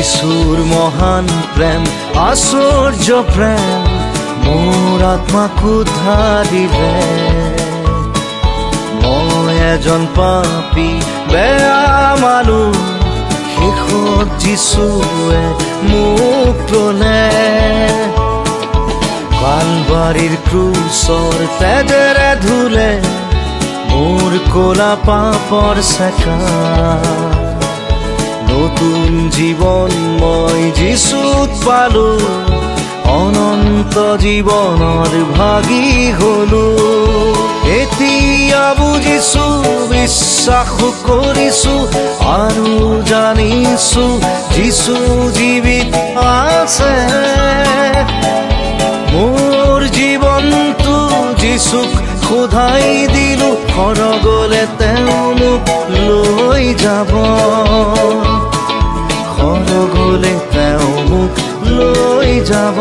যিশুৰ মহান প্ৰেম আশ্চৰ্য প্ৰেম মোৰ আত্মাক উদ্ধাৰ দিলে। মই এজন পাপী বেয়া মানুহ, শেষত যিশুৱে মোক ল'লে। কালবাৰীৰ ক্ৰুচৰ তেজেৰে ধুলে মোৰ ক'লা পাপৰ চেকা। নতুন জীৱন মই যিশুত পালো, অনন্ত জীৱনৰ ভাগী হলো। এতিয়া বুজিছো, বিশ্বাস কৰিছো আৰু জানিছো যিশু জীৱিত আছে। মোৰ জীৱনটো যিশুক সদাই দিলো, সৰগলে তেওঁ মোক লৈ যাব। সৰগলে তেওঁ মোক লৈ যাব।